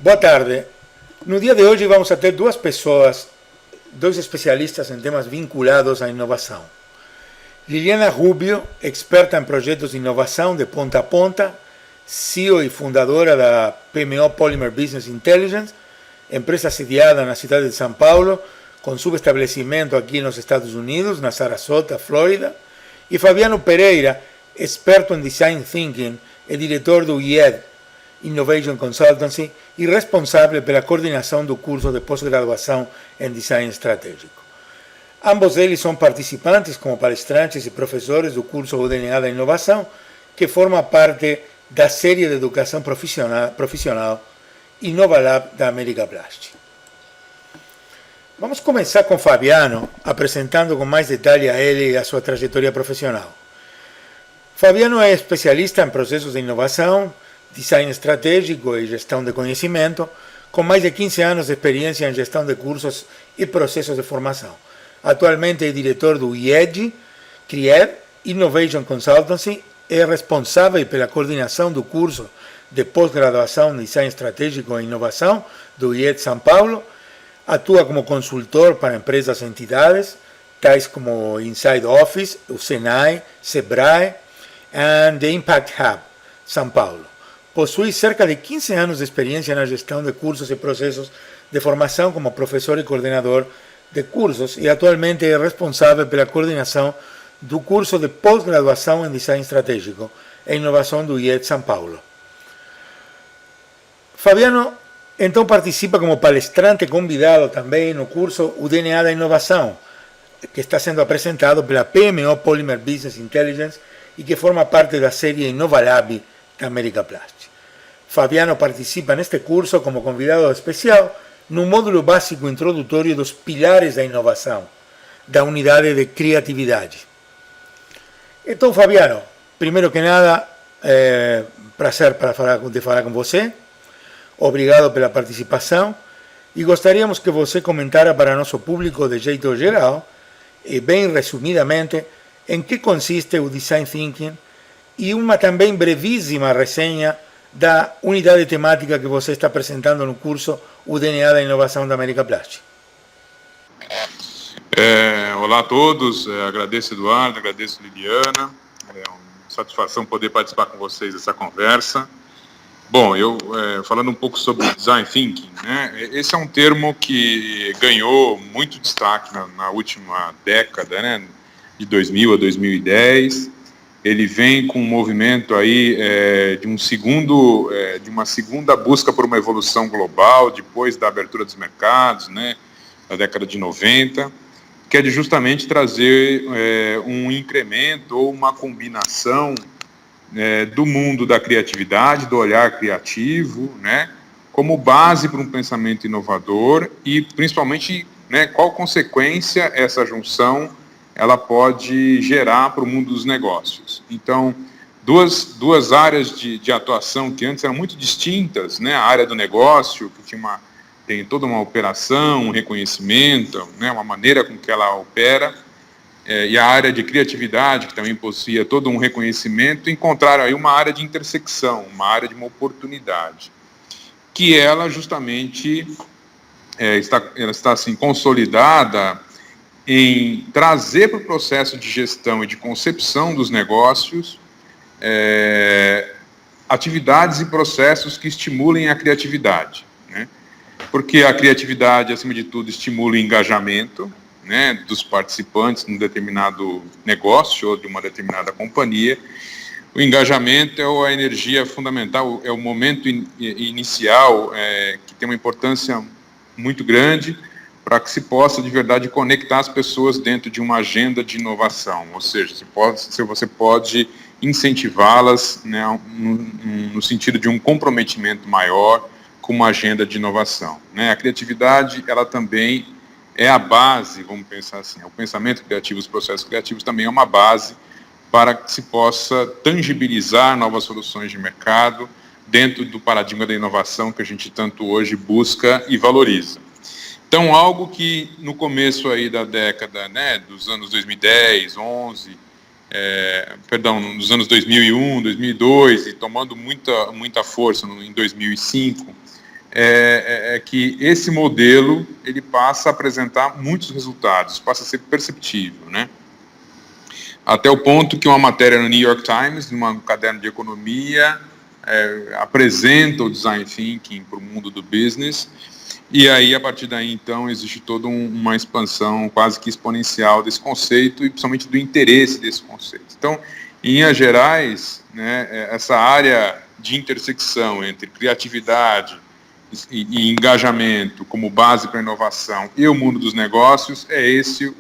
Boa tarde. No dia de hoje vamos a ter duas pessoas, dois especialistas em temas vinculados à inovação. Liliana Rubio, experta em projetos de inovação de ponta a ponta, CEO e fundadora da PMO Polymer Business Intelligence, empresa sediada na cidade de São Paulo, com subestabelecimento aqui nos Estados Unidos, na Sarasota, Flórida. E Fabiano Pereira, experto em Design Thinking e diretor do IED, Innovation Consultancy, e responsável pela coordenação do curso de pós-graduação em Design Estratégico. Ambos eles são participantes como palestrantes e professores do curso O DNA da Inovação, que forma parte da série de educação profissional InnovaLab da América Plast. Vamos começar com Fabiano, apresentando com mais detalhe a ele e a sua trajetória profissional. Fabiano é especialista em processos de inovação, design estratégico e gestão de conhecimento, com mais de 15 anos de experiência em gestão de cursos e processos de formação. Atualmente é diretor do IED, CRIED, Innovation Consultancy, é responsável pela coordenação do curso de pós-graduação em Design Estratégico e Inovação do IED São Paulo, atua como consultor para empresas e entidades, tais como Inside Office, o Senai, Sebrae e The Impact Hub, São Paulo. Possui cerca de 15 anos de experiência na gestão de cursos e processos de formação como professor e coordenador de cursos e atualmente é responsável pela coordenação do curso de pós-graduação em Design Estratégico e Inovação do IED São Paulo. Fabiano, então, participa como palestrante convidado também no curso O DNA da Inovação, que está sendo apresentado pela PMO Polymer Business Intelligence e que forma parte da série InnovaLab da América Plast. Fabiano participa neste curso como convidado especial no módulo básico introdutório dos pilares da inovação, da unidade de criatividade. Então, Fabiano, primeiro que nada, prazer de falar com você. Obrigado pela participação e gostaríamos que você comentara para nosso público de jeito geral e bem resumidamente em que consiste o Design Thinking e uma também brevíssima resenha da unidade temática que você está apresentando no curso O DNA da Inovação da América Plast. Olá a todos, agradeço Eduardo, agradeço Liliana, é uma satisfação poder participar com vocês dessa conversa. Bom, eu falando um pouco sobre Design Thinking, né, esse é um termo que ganhou muito destaque na última década, né, de 2000 a 2010, ele vem com um movimento aí de uma segunda busca por uma evolução global, depois da abertura dos mercados, né, na década de 90, que é de justamente trazer um incremento ou uma combinação do mundo da criatividade, do olhar criativo, né, como base para um pensamento inovador e, principalmente, né, qual consequência essa junção ela pode gerar para o mundo dos negócios. Então, duas áreas de atuação que antes eram muito distintas, né, a área do negócio, que tem toda uma operação, um reconhecimento, né, uma maneira com que ela opera, e a área de criatividade, que também possuía todo um reconhecimento, encontraram aí uma área de intersecção, uma área de uma oportunidade, que ela justamente está assim, consolidada em trazer para o processo de gestão e de concepção dos negócios atividades e processos que estimulem a criatividade, né? Porque a criatividade, acima de tudo, estimula o engajamento, né, dos participantes num determinado negócio ou de uma determinada companhia. O engajamento é a energia fundamental, é o momento inicial que tem uma importância muito grande para que se possa de verdade conectar as pessoas dentro de uma agenda de inovação, ou seja, você pode incentivá-las, né, no sentido de um comprometimento maior com uma agenda de inovação, né? A criatividade, ela também é a base, vamos pensar assim, o pensamento criativo, os processos criativos também é uma base para que se possa tangibilizar novas soluções de mercado dentro do paradigma da inovação que a gente tanto hoje busca e valoriza. Então, algo que no começo aí da década, né, dos anos 2010, 11, nos anos 2001, 2002 e tomando muita força em 2005, é que esse modelo ele passa a apresentar muitos resultados, passa a ser perceptível, né? Até o ponto que uma matéria no New York Times, num caderno de economia, apresenta o design thinking para o mundo do business, e aí, a partir daí, então, existe toda uma expansão quase que exponencial desse conceito e principalmente do interesse desse conceito. Então, em linhas gerais, né, essa área de intersecção entre criatividade e engajamento como base para a inovação e o mundo dos negócios é esse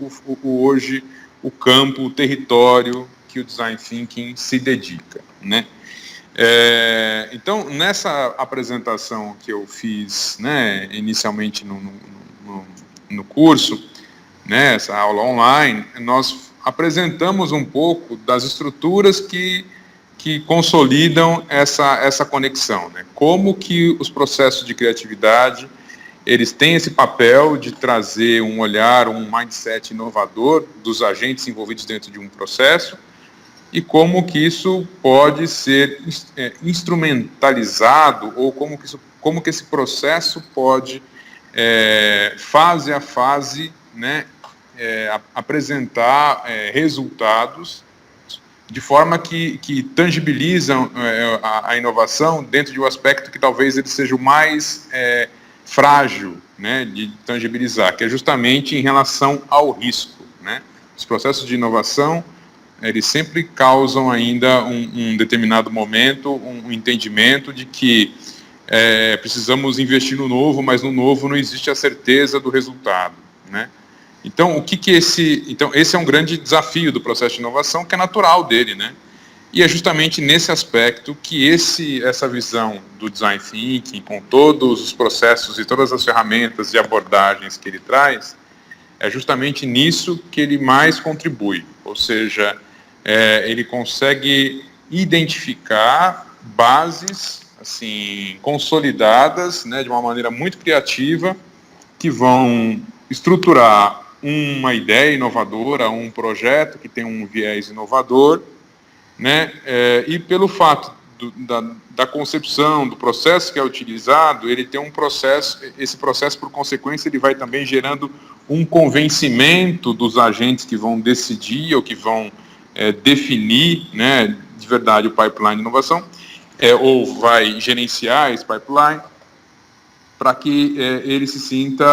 hoje o campo, o território que o Design Thinking se dedica, né? Então, nessa apresentação que eu fiz, né, inicialmente no curso, né, essa aula online, nós apresentamos um pouco das estruturas que consolidam essa conexão, né? Como que os processos de criatividade eles têm esse papel de trazer um olhar, um mindset inovador dos agentes envolvidos dentro de um processo, e como que isso pode ser instrumentalizado, ou como que esse processo pode, fase a fase, né, apresentar resultados de forma que tangibilizam a inovação dentro de um aspecto que talvez ele seja o mais frágil, né, de tangibilizar, que é justamente em relação ao risco, né? Os processos de inovação eles sempre causam ainda um determinado momento, um entendimento de que precisamos investir no novo, mas no novo não existe a certeza do resultado, né? Então, esse é um grande desafio do processo de inovação, que é natural dele, né? E é justamente nesse aspecto que essa visão do Design Thinking, com todos os processos e todas as ferramentas e abordagens que ele traz, é justamente nisso que ele mais contribui, ou seja, ele consegue identificar bases assim, consolidadas, né, de uma maneira muito criativa, que vão estruturar uma ideia inovadora, um projeto que tem um viés inovador, né, e pelo fato da concepção, do processo que é utilizado, ele tem um processo, esse processo, por consequência, ele vai também gerando um convencimento dos agentes que vão decidir ou que vão definir, né, de verdade o pipeline de inovação, ou vai gerenciar esse pipeline, para que ele se sinta,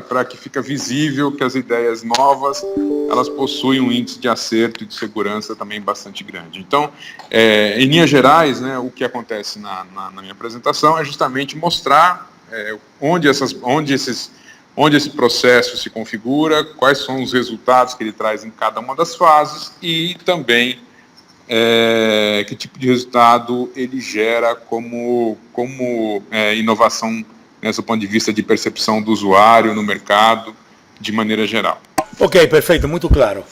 para que fica visível que as ideias novas, elas possuem um índice de acerto e de segurança também bastante grande. Então, em linhas gerais, né, o que acontece na minha apresentação é justamente mostrar onde esse processo se configura, quais são os resultados que ele traz em cada uma das fases e também que tipo de resultado ele gera como inovação, né, do ponto de vista de percepção do usuário no mercado, de maneira geral. Ok, perfeito, muito claro.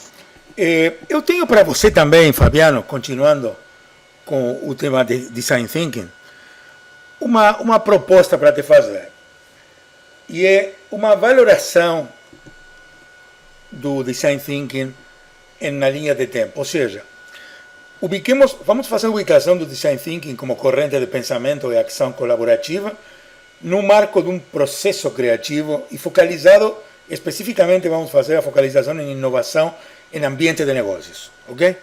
Eu tenho para você também, Fabiano, continuando com o tema de Design Thinking, uma proposta para te fazer. E é uma valoração do Design Thinking na linha de tempo. Ou seja, vamos fazer a ubicação do Design Thinking como corrente de pensamento e ação colaborativa no marco de um processo criativo e focalizado, especificamente vamos fazer a focalização em inovação em ambiente de negócios, ok?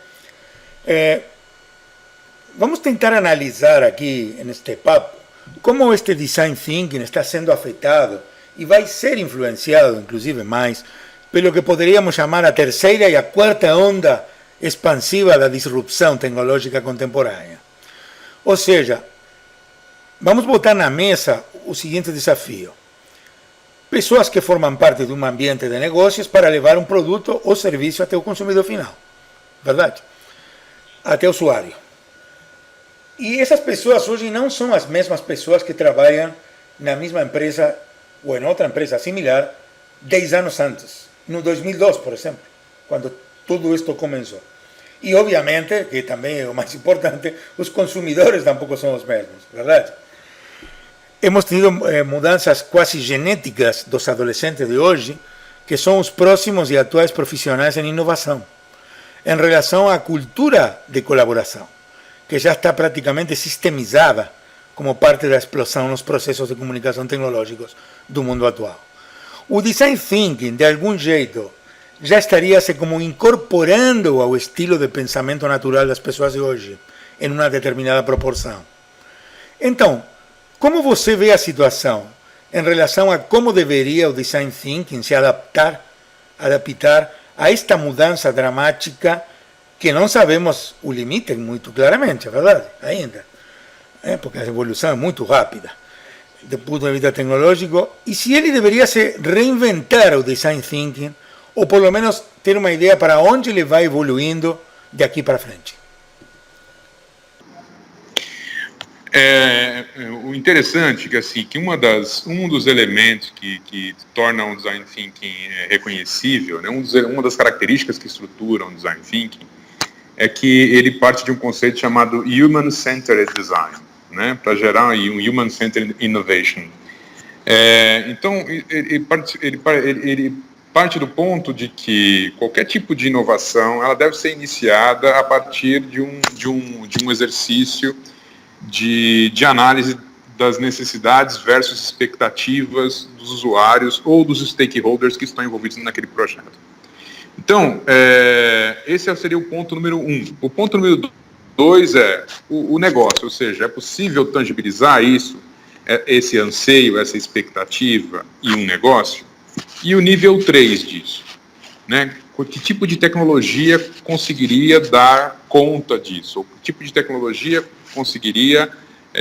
Vamos tentar analisar aqui, neste papo, como este Design Thinking está sendo afetado e vai ser influenciado, inclusive mais, pelo que poderíamos chamar a terceira e a quarta onda expansiva da disrupção tecnológica contemporânea. Ou seja, vamos botar na mesa o seguinte desafio. Pessoas que formam parte de um ambiente de negócios para levar um produto ou serviço até o consumidor final. Verdade? Até o usuário. E essas pessoas hoje não são as mesmas pessoas que trabalham na mesma empresa ou em outra empresa similar 10 anos antes. No 2002, por exemplo, quando tudo isto começou. E, obviamente, que também é o mais importante, os consumidores tampouco são os mesmos, verdade? Hemos tenido mudanças quase genéticas dos adolescentes de hoje, que são os próximos e atuais profissionais em inovação, em relação à cultura de colaboração, que já está praticamente sistemizada como parte da explosão nos processos de comunicação tecnológicos do mundo atual. O design thinking, de algum jeito, já estaria se como incorporando ao estilo de pensamento natural das pessoas de hoje, em uma determinada proporção. Então, como você vê a situação em relação a como deveria o design thinking se adaptar a esta mudança dramática que não sabemos o limite muito claramente, é verdade, ainda. Porque a evolução é muito rápida, do ponto de vista tecnológico, e se ele deveria se reinventar o design thinking, ou pelo menos ter uma ideia para onde ele vai evoluindo de aqui para frente. O interessante é que, assim, que um dos elementos que tornam o design thinking reconhecível, né, uma das características que estruturam o design thinking, é que ele parte de um conceito chamado Human-Centered Design, né, para gerar aí um Human-Centered Innovation. Então, ele parte do ponto de que qualquer tipo de inovação ela deve ser iniciada a partir de um exercício de análise das necessidades versus expectativas dos usuários ou dos stakeholders que estão envolvidos naquele projeto. Então, esse seria o ponto número 1. O ponto número 2 é o negócio, ou seja, é possível tangibilizar isso, esse anseio, essa expectativa e um negócio? E o nível 3 disso, né? Que tipo de tecnologia conseguiria dar conta disso? Ou que tipo de tecnologia conseguiria,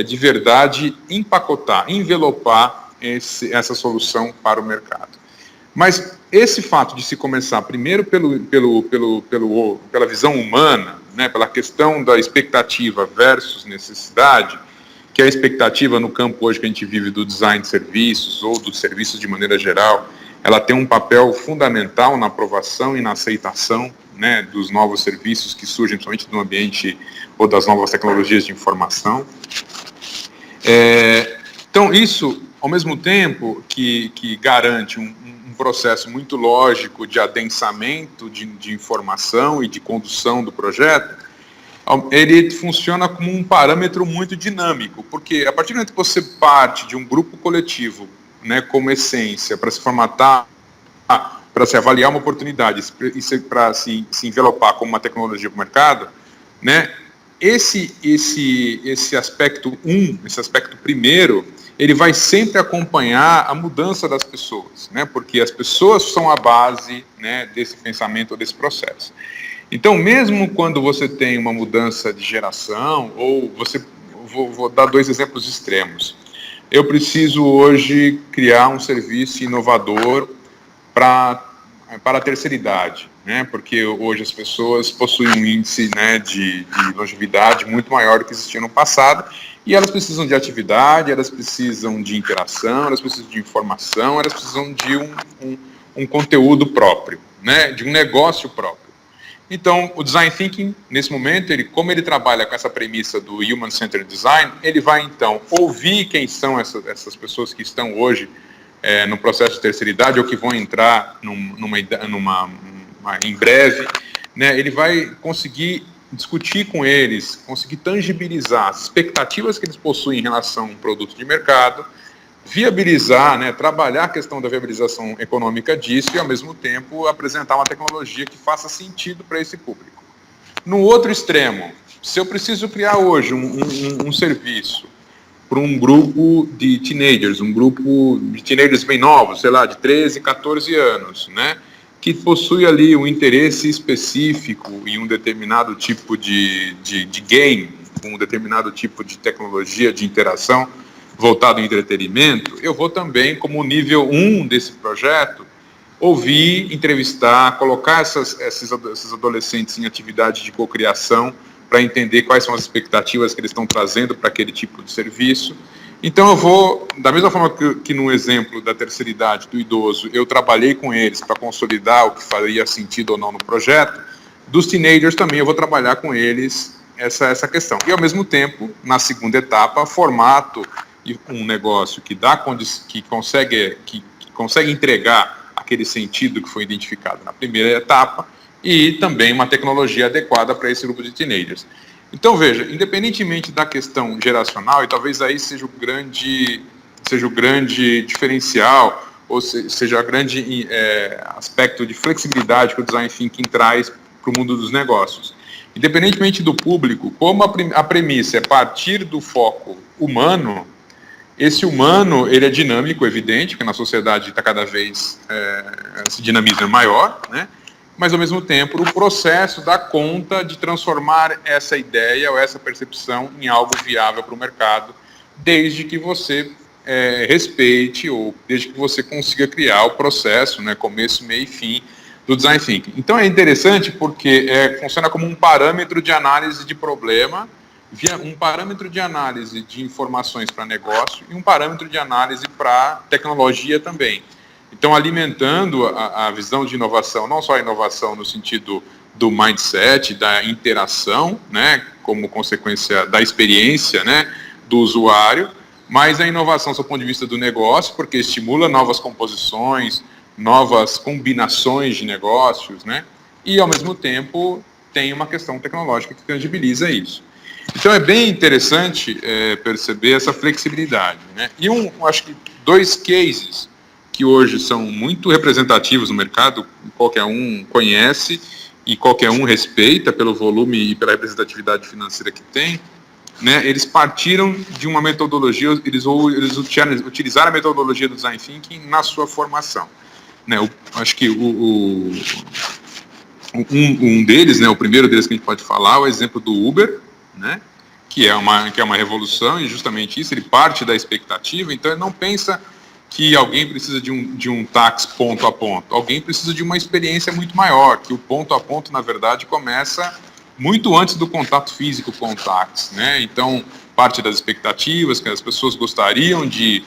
de verdade, empacotar, envelopar essa solução para o mercado? Mas esse fato de se começar primeiro pela visão humana, né, pela questão da expectativa versus necessidade, que é a expectativa no campo hoje que a gente vive do design de serviços ou dos serviços de maneira geral, ela tem um papel fundamental na aprovação e na aceitação, né, dos novos serviços que surgem, principalmente no ambiente ou das novas tecnologias de informação. Então, isso, ao mesmo tempo que garante um processo muito lógico de adensamento de informação e de condução do projeto, ele funciona como um parâmetro muito dinâmico, porque a partir do momento que você parte de um grupo coletivo, né, como essência, para se formatar, para se avaliar uma oportunidade e para se envelopar como uma tecnologia para o mercado, né, esse aspecto esse aspecto primeiro, ele vai sempre acompanhar a mudança das pessoas, né, porque as pessoas são a base, né, desse pensamento, desse processo. Então, mesmo quando você tem uma mudança de geração, ou vou dar 2 exemplos extremos. Eu preciso hoje criar um serviço inovador para a terceira idade, né? Porque hoje as pessoas possuem um índice, né, de longevidade muito maior do que existia no passado, e elas precisam de atividade, elas precisam de interação, elas precisam de informação, elas precisam de um conteúdo próprio, né, de um negócio próprio. Então, o Design Thinking, nesse momento, como ele trabalha com essa premissa do Human-Centered Design, ele vai, então, ouvir quem são essas pessoas que estão hoje no processo de terceira idade ou que vão entrar em breve, né? Ele vai conseguir discutir com eles, conseguir tangibilizar as expectativas que eles possuem em relação a um produto de mercado, viabilizar, né, trabalhar a questão da viabilização econômica disso e, ao mesmo tempo, apresentar uma tecnologia que faça sentido para esse público. No outro extremo, se eu preciso criar hoje um serviço para um grupo de teenagers, um grupo de teenagers bem novos, sei lá, de 13, 14 anos, né, que possui ali um interesse específico em um determinado tipo de game, um determinado tipo de tecnologia de interação voltado ao entretenimento, eu vou também, como nível 1 desse projeto, ouvir, entrevistar, colocar esses adolescentes em atividade de cocriação para entender quais são as expectativas que eles estão trazendo para aquele tipo de serviço. Então eu vou, da mesma forma que no exemplo da terceira idade, do idoso, eu trabalhei com eles para consolidar o que faria sentido ou não no projeto, dos teenagers também eu vou trabalhar com eles essa questão. E ao mesmo tempo, na segunda etapa, formato um negócio que consegue entregar aquele sentido que foi identificado na primeira etapa e também uma tecnologia adequada para esse grupo de teenagers. Então, veja, independentemente da questão geracional, e talvez aí seja o grande diferencial, ou seja, o grande aspecto de flexibilidade que o Design Thinking traz para o mundo dos negócios. Independentemente do público, como a premissa é partir do foco humano, esse humano ele é dinâmico, evidente, que na sociedade está cada vez esse dinamismo é maior, né? Mas, ao mesmo tempo, o processo dá conta de transformar essa ideia ou essa percepção em algo viável para o mercado, desde que você respeite ou desde que você consiga criar o processo, né, começo, meio e fim do Design Thinking. Então, é interessante porque funciona como um parâmetro de análise de problema, um parâmetro de análise de informações para negócio e um parâmetro de análise para tecnologia também. Então, alimentando a visão de inovação, não só a inovação no sentido do mindset, da interação, né, como consequência da experiência, né, do usuário, mas a inovação do ponto de vista do negócio, porque estimula novas composições, novas combinações de negócios, né, e, ao mesmo tempo, tem uma questão tecnológica que tangibiliza isso. Então, é bem interessante perceber essa flexibilidade, né, e acho que 2 cases que hoje são muito representativos no mercado, qualquer um conhece e qualquer um respeita pelo volume e pela representatividade financeira que tem, né, eles partiram de uma metodologia, eles utilizaram a metodologia do Design Thinking na sua formação. Né, acho que um deles, né, o primeiro deles que a gente pode falar, é o exemplo do Uber, né, que é uma revolução, e justamente isso, ele parte da expectativa, então ele não pensa que alguém precisa de um táxi ponto a ponto. Alguém precisa de uma experiência muito maior, que o ponto a ponto, na verdade, começa muito antes do contato físico com o táxi, né? Então, parte das expectativas que as pessoas gostariam de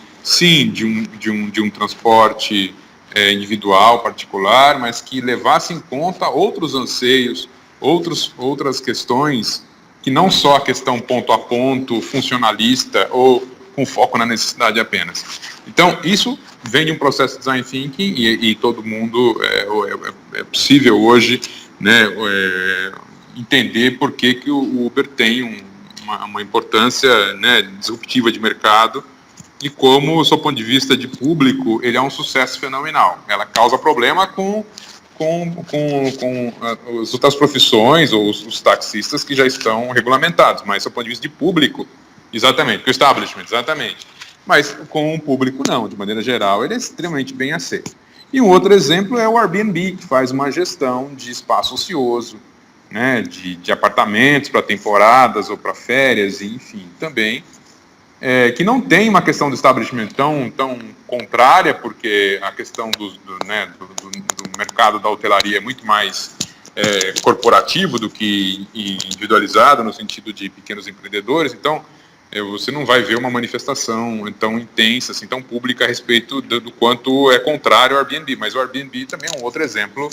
um transporte individual, particular, mas que levasse em conta outros anseios, outras questões, que não só a questão ponto a ponto, funcionalista ou com foco na necessidade apenas. Então, isso vem de um processo de Design Thinking e todo mundo, é possível hoje, né, entender por que o Uber tem uma importância, né, disruptiva de mercado e como, do ponto de vista de público, ele é um sucesso fenomenal. Ela causa problema com as outras profissões ou os taxistas que já estão regulamentados, mas, do ponto de vista de público, exatamente, com o establishment, exatamente. Mas com o público não, de maneira geral, ele é extremamente bem aceito. E um outro exemplo é o Airbnb, que faz uma gestão de espaço ocioso, né, de apartamentos para temporadas ou para férias, e, enfim, também, que não tem uma questão do establishment tão contrária, porque a questão do mercado da hotelaria é muito mais corporativo do que individualizado, no sentido de pequenos empreendedores, então você não vai ver uma manifestação tão intensa, assim, tão pública a respeito do quanto é contrário ao Airbnb. Mas o Airbnb também é um outro exemplo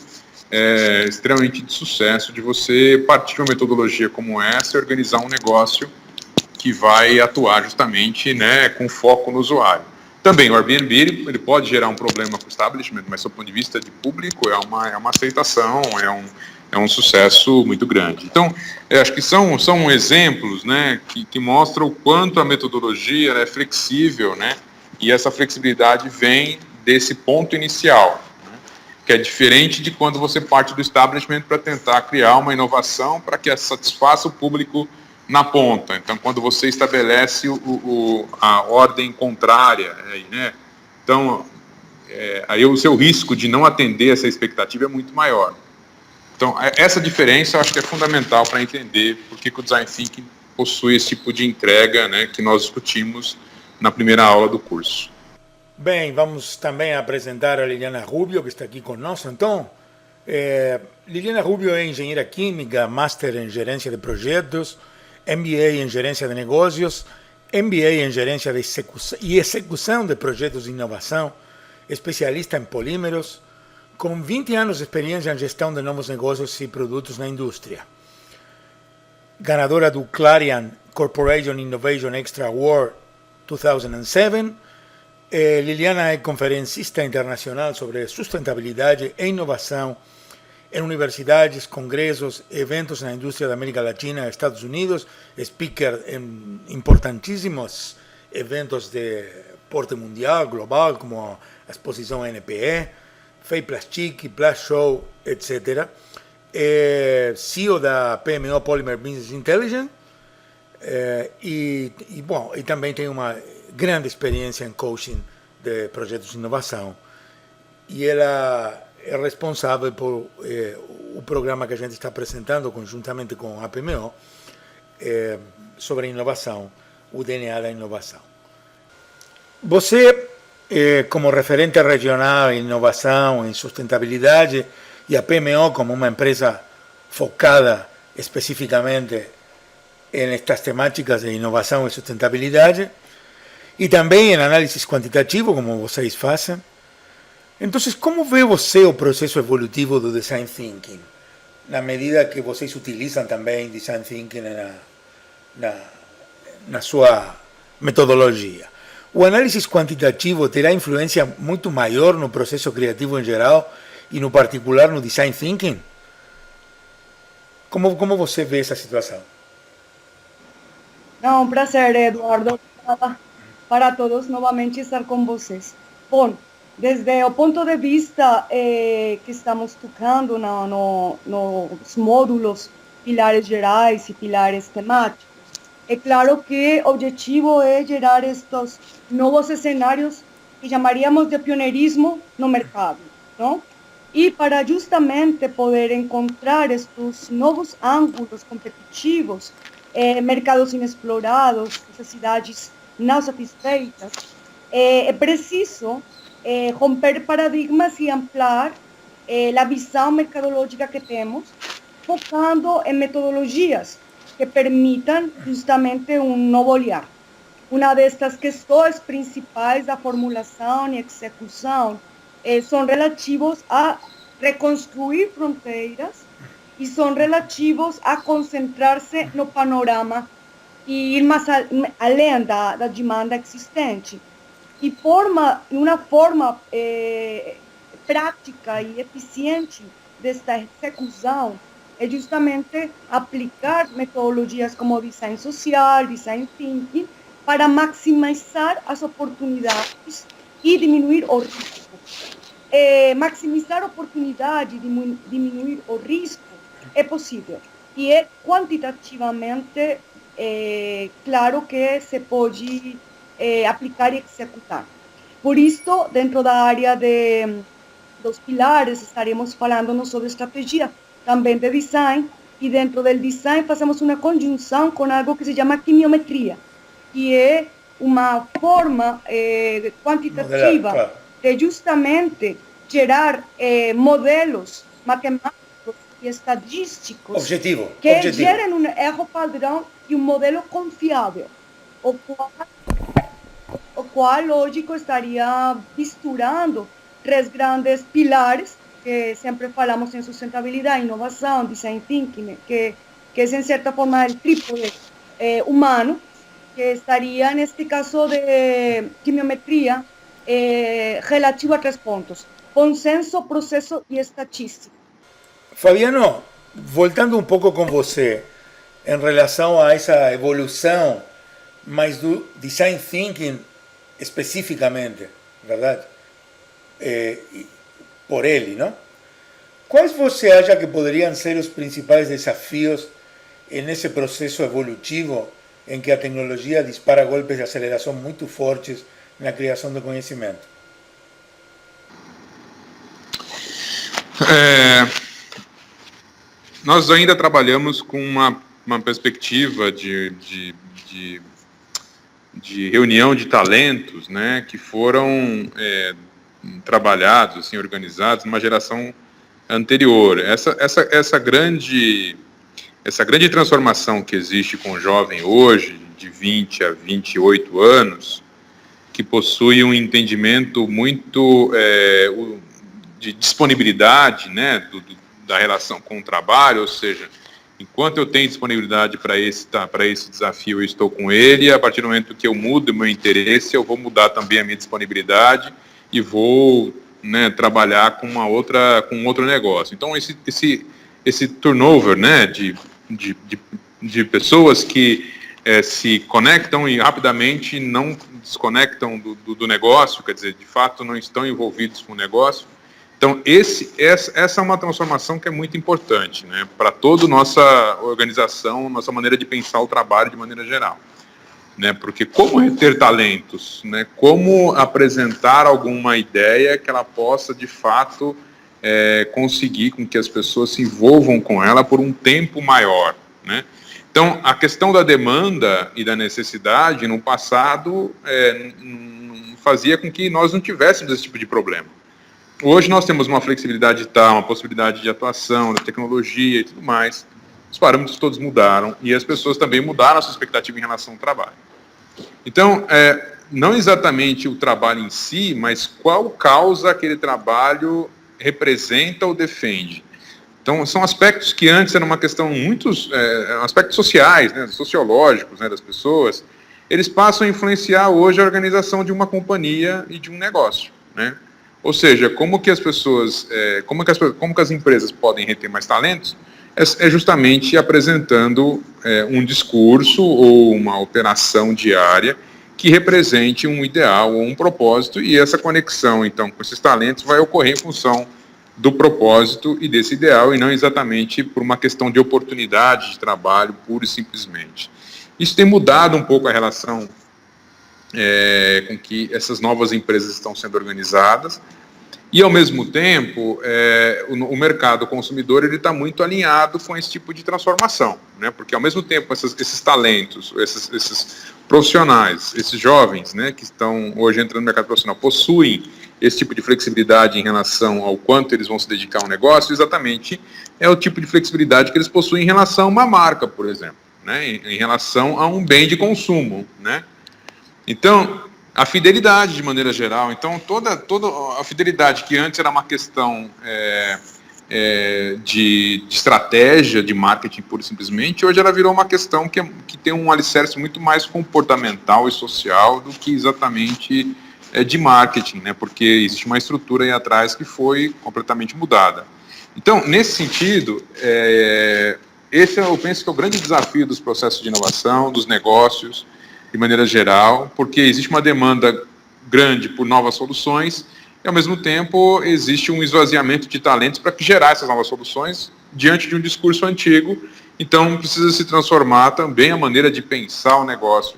extremamente de sucesso de você partir de uma metodologia como essa e organizar um negócio que vai atuar justamente, né, com foco no usuário. Também o Airbnb ele pode gerar um problema com o establishment, mas do ponto de vista de público é uma aceitação, é um sucesso muito grande. Então, acho que são exemplos, né, que mostram o quanto a metodologia é flexível, né, e essa flexibilidade vem desse ponto inicial, né, que é diferente de quando você parte do establishment para tentar criar uma inovação para que satisfaça o público na ponta. Então, quando você estabelece a ordem contrária, né, então, aí o seu risco de não atender essa expectativa é muito maior. Então, essa diferença eu acho que é fundamental para entender por que o Design Thinking possui esse tipo de entrega, né, que nós discutimos na primeira aula do curso. Bem, vamos também apresentar a Liliana Rubio, que está aqui conosco. Então, Liliana Rubio é engenheira química, Master em Gerência de Projetos, MBA em Gerência de Negócios, MBA em Gerência de Execução de Projetos de Inovação, especialista em polímeros, com 20 anos de experiência em gestão de novos negócios e produtos na indústria. Ganadora do Clarion Corporation Innovation Extra Award 2007, Liliana é conferencista internacional sobre sustentabilidade e inovação, em universidades, congressos, eventos na indústria da América Latina, Estados Unidos, speaker em importantíssimos eventos de porte mundial, global, como a exposição NPE, FEI Plastic, Plus Show, etc. CEO da PMO Polymer Business Intelligence, e também tem uma grande experiência em coaching de projetos de inovação. E ela é responsável por o programa que a gente está apresentando conjuntamente com a PMO sobre inovação, o DNA da inovação. Você, como referente regional em inovação, em sustentabilidade, e a PMO como uma empresa focada especificamente em estas temáticas de inovação e sustentabilidade, e também em análise quantitativo, como vocês fazem. Então, como vê você o processo evolutivo do Design Thinking, na medida que vocês utilizam também Design Thinking na sua metodologia? O análise quantitativo terá influência muito maior no processo criativo em geral e no particular no Design Thinking? Como você vê essa situação? Não, um prazer, Eduardo, para todos novamente estar com vocês. Bom, desde o ponto de vista que estamos tocando nos módulos pilares gerais e pilares temáticos, é claro que o objetivo é gerar estes novos cenários que chamaríamos de pioneirismo no mercado, não? E para justamente poder encontrar estes novos ângulos competitivos, mercados inexplorados, necessidades não satisfeitas, é preciso romper paradigmas e ampliar a visão mercadológica que temos, focando em metodologias que permitam justamente um novo olhar. Uma destas questões principais da formulação e execução são relativos a reconstruir fronteiras e são relativos a concentrar-se no panorama e ir mais além da demanda existente. E uma forma prática e eficiente desta execução é justamente aplicar metodologias como design social, design thinking, para maximizar as oportunidades e diminuir o risco. Maximizar a oportunidade e diminuir o risco é possível. E é quantitativamente claro que se pode aplicar e executar. Por isso, dentro da área dos pilares, estaremos falando não só de estratégia, também de design, e dentro do design fazemos uma conjunção com algo que se chama quimiometria, que é uma forma quantitativa de justamente gerar modelos matemáticos e estatísticos que gerem um erro padrão e um modelo confiável, o qual, lógico, estaria misturando três grandes pilares que sempre falamos em sustentabilidade, inovação, design thinking, que é, em certa forma, o trípode humano, que estaria, neste caso de quimiometria, relativo a 3 pontos: consenso, processo e estatística. Fabiano, voltando um pouco com você, em relação a essa evolução, mas do design thinking especificamente, verdade? Por ele, não? Quais você acha que poderiam ser os principais desafios nesse processo evolutivo em que a tecnologia dispara golpes de aceleração muito fortes na criação do conhecimento? Nós ainda trabalhamos com uma perspectiva de reunião de talentos, né, que foram trabalhados, assim, organizados numa geração anterior. Essa grande transformação que existe com o jovem hoje, de 20 a 28 anos, que possui um entendimento muito de disponibilidade, né, da relação com o trabalho, ou seja, enquanto eu tenho disponibilidade para esse desafio, eu estou com ele, e a partir do momento que eu mudo o meu interesse, eu vou mudar também a minha disponibilidade e vou né, trabalhar com um outro negócio. Então esse turnover, né, de pessoas que se conectam e rapidamente não desconectam do negócio, quer dizer, de fato não estão envolvidos com o negócio. Então, essa é uma transformação que é muito importante, né, para toda a nossa organização, nossa maneira de pensar o trabalho de maneira geral. Né, porque como reter talentos, né, como apresentar alguma ideia que ela possa, de fato, conseguir com que as pessoas se envolvam com ela por um tempo maior, né? Então, a questão da demanda e da necessidade, no passado, fazia com que nós não tivéssemos esse tipo de problema. Hoje nós temos uma flexibilidade tal, uma possibilidade de atuação, da tecnologia e tudo mais. Os parâmetros todos mudaram e as pessoas também mudaram a sua expectativa em relação ao trabalho. Então, não exatamente o trabalho em si, mas qual causa aquele trabalho representa ou defende. Então, são aspectos que antes eram uma questão aspectos sociais, né, sociológicos, né, das pessoas, eles passam a influenciar hoje a organização de uma companhia e de um negócio, né? Ou seja, como que as pessoas, como que as empresas podem reter mais talentos, é justamente apresentando um discurso ou uma operação diária que represente um ideal ou um propósito, e essa conexão, então, com esses talentos vai ocorrer em função do propósito e desse ideal, e não exatamente por uma questão de oportunidade de trabalho, pura e simplesmente. Isso tem mudado um pouco a relação com que essas novas empresas estão sendo organizadas, e, ao mesmo tempo, o mercado consumidor está muito alinhado com esse tipo de transformação, né? Porque, ao mesmo tempo, esses talentos, esses profissionais, esses jovens, né, que estão hoje entrando no mercado profissional, possuem esse tipo de flexibilidade em relação ao quanto eles vão se dedicar ao negócio, exatamente é o tipo de flexibilidade que eles possuem em relação a uma marca, por exemplo, né, em relação a um bem de consumo, né? Então, a fidelidade de maneira geral, então toda a fidelidade que antes era uma questão de estratégia, de marketing pura e simplesmente, hoje ela virou uma questão que tem um alicerce muito mais comportamental e social do que exatamente de marketing, né? Porque existe uma estrutura aí atrás que foi completamente mudada. Então, nesse sentido, esse eu penso que é o grande desafio dos processos de inovação, dos negócios, de maneira geral, porque existe uma demanda grande por novas soluções e, ao mesmo tempo, existe um esvaziamento de talentos para gerar essas novas soluções diante de um discurso antigo. Então, precisa se transformar também a maneira de pensar o negócio.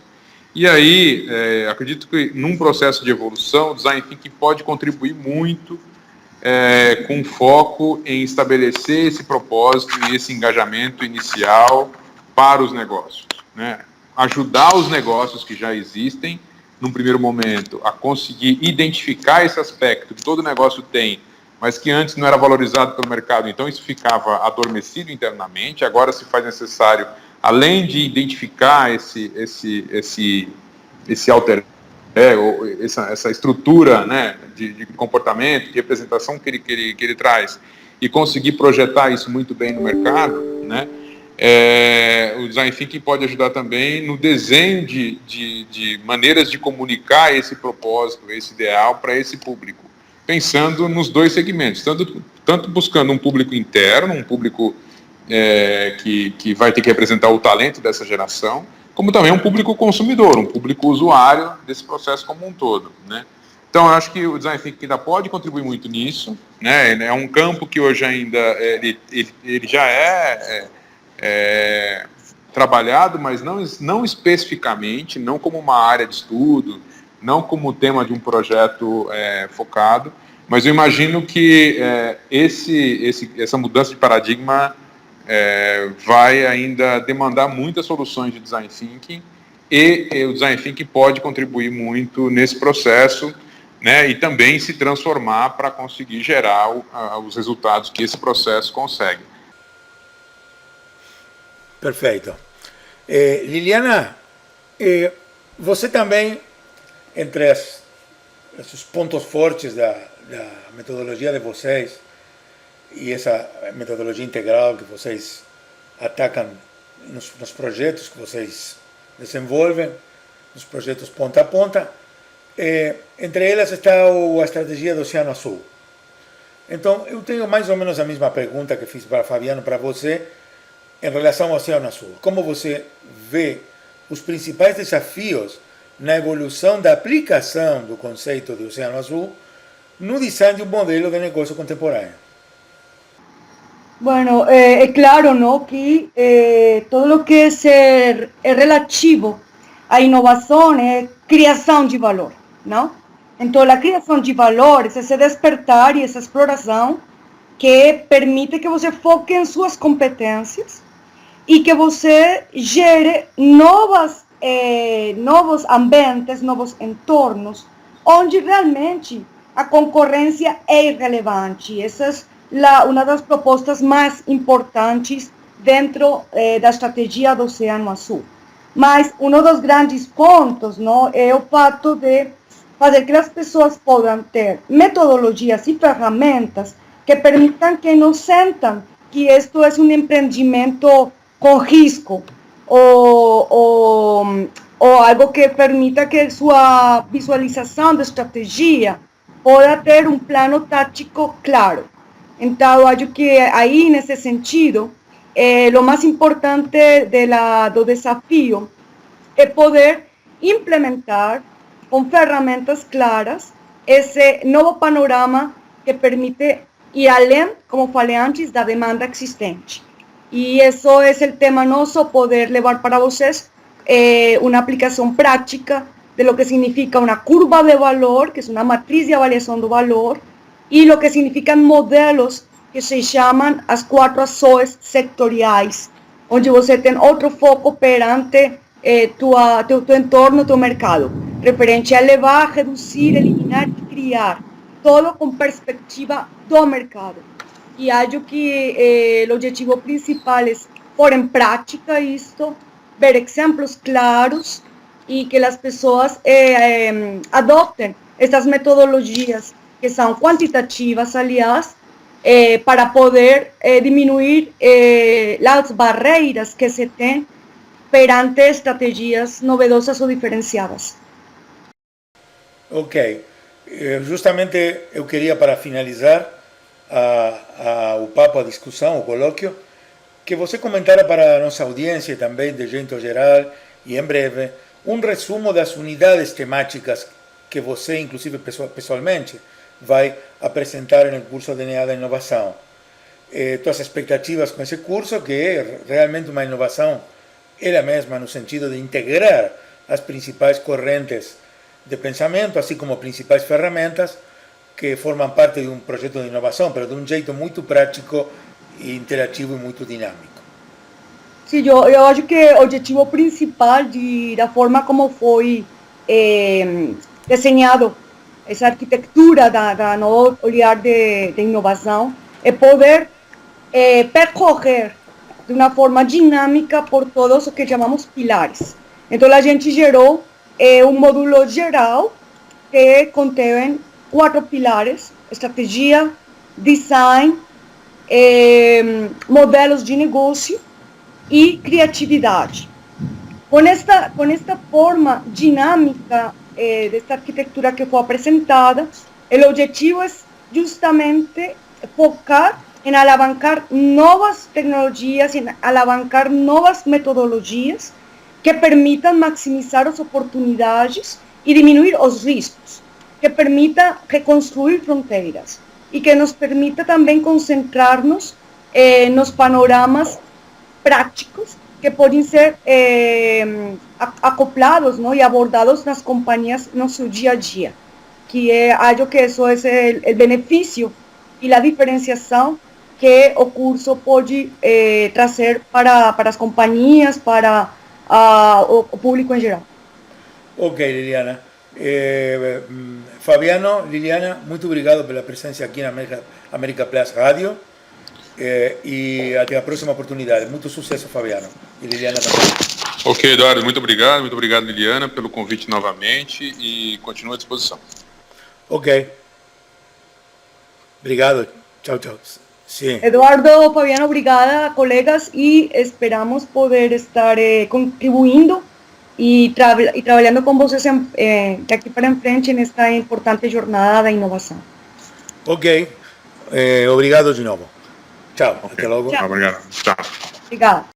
E aí, acredito que num processo de evolução, o Design Thinking pode contribuir muito com foco em estabelecer esse propósito e esse engajamento inicial para os negócios, né? Ajudar os negócios que já existem, num primeiro momento, a conseguir identificar esse aspecto que todo negócio tem, mas que antes não era valorizado pelo mercado, então isso ficava adormecido internamente, agora se faz necessário, além de identificar esse alter essa estrutura, né, de comportamento, de representação que ele traz, e conseguir projetar isso muito bem no mercado, né? O Design Thinking pode ajudar também no desenho de maneiras de comunicar esse propósito, esse ideal para esse público, pensando nos dois segmentos, tanto buscando um público interno, um público que vai ter que representar o talento dessa geração, como também um público consumidor, um público usuário desse processo como um todo, né? Então, eu acho que o Design Thinking ainda pode contribuir muito nisso, né? É um campo que hoje ainda ele já trabalhado, mas não especificamente, não como uma área de estudo, não como tema de um projeto focado, mas eu imagino que essa mudança de paradigma vai ainda demandar muitas soluções de Design Thinking, e o Design Thinking pode contribuir muito nesse processo, né, e também se transformar para conseguir gerar os resultados que esse processo consegue. Perfeito. Liliana, você também, entre esses pontos fortes da metodologia de vocês, e essa metodologia integral que vocês atacam nos projetos que vocês desenvolvem, nos projetos ponta a ponta, entre elas está a estratégia do Oceano Azul. Então, eu tenho mais ou menos a mesma pergunta que fiz para Fabiano, para você, em relação ao Oceano Azul. Como você vê os principais desafios na evolução da aplicação do conceito de Oceano Azul no design de um modelo de negócio contemporâneo? Bueno, es claro, ¿no? Que todo lo que es relativo a innovación es criação de valor, ¿no? Então, a criação de valor é esse despertar e essa exploração que permite que você foque em suas competências e que você gere novos ambientes, novos entornos, onde realmente a concorrência é irrelevante. Essa é uma das propostas mais importantes dentro da estratégia do Oceano Azul. Mas um dos grandes pontos, não, é o fato de fazer que as pessoas possam ter metodologias e ferramentas que permitam que não sentam que isto é um empreendimento com risco ou algo que permita que sua visualização da estratégia possa ter um plano tático claro. Então, acho que aí, nesse sentido, o mais importante do desafio é poder implementar com ferramentas claras esse novo panorama que permite ir além, como falei antes, da demanda existente. E isso é o tema nosso, poder levar para vocês uma aplicação prática de lo que significa uma curva de valor, que é uma matriz de avaliação do valor, e lo que significam modelos que se chamam as 4 ações sectoriais, onde você tem outro foco perante teu entorno, teu mercado, referente a elevar, reduzir, eliminar e criar, todo com perspectiva do mercado. E acho que o objetivo principal é pôr em prática isto, ver exemplos claros e que as pessoas adotem estas metodologias que são quantitativas, aliás, para poder diminuir as barreiras que se tem perante estratégias novedosas ou diferenciadas. Ok. Justamente eu queria, para finalizar o papo, a discussão, o colóquio, que você comentara para a nossa audiência também, de jeito geral e em breve, um resumo das unidades temáticas que você, inclusive pessoalmente, vai apresentar no curso DNA da Inovação. Tuas expectativas com esse curso, que é realmente uma inovação ela mesma, no sentido de integrar as principais correntes de pensamento, assim como principais ferramentas que formam parte de um projeto de inovação, mas de um jeito muito prático, interativo e muito dinâmico. Sim, eu acho que o objetivo principal da forma como foi desenhado essa arquitetura da novo olhar de inovação é poder percorrer de uma forma dinâmica por todos o que chamamos pilares. Então, a gente gerou um módulo geral que contém 4 pilares: estratégia, design, modelos de negócio e criatividade. Com esta forma dinâmica desta arquitetura que foi apresentada, o objetivo é justamente focar em alavancar novas tecnologias, em alavancar novas metodologias que permitam maximizar as oportunidades e diminuir os riscos, que permita reconstruir fronteiras e que nos permita também concentrar-nos nos panoramas práticos que podem ser acoplados, não, e abordados nas companhias no seu dia a dia, que acho que isso é o benefício e a diferenciação que o curso pode trazer para as companhias, para o público em geral. Ok, Liliana. Fabiano, Liliana, muito obrigado pela presença aqui na América Plus Rádio. E até a próxima oportunidade. Muito sucesso, Fabiano. E Liliana também. Ok, Eduardo, muito obrigado, Liliana, pelo convite novamente e continuo à disposição. Ok. Obrigado. Tchau, tchau. Sim. Eduardo, Fabiano, obrigada, colegas, e esperamos poder estar contribuindo e trabalhando com vocês daqui para frente nesta importante jornada da inovação. Ok. obrigado de novo. Tchau, Ok. até logo. Tchau. Obrigado. Tchau. Obrigada.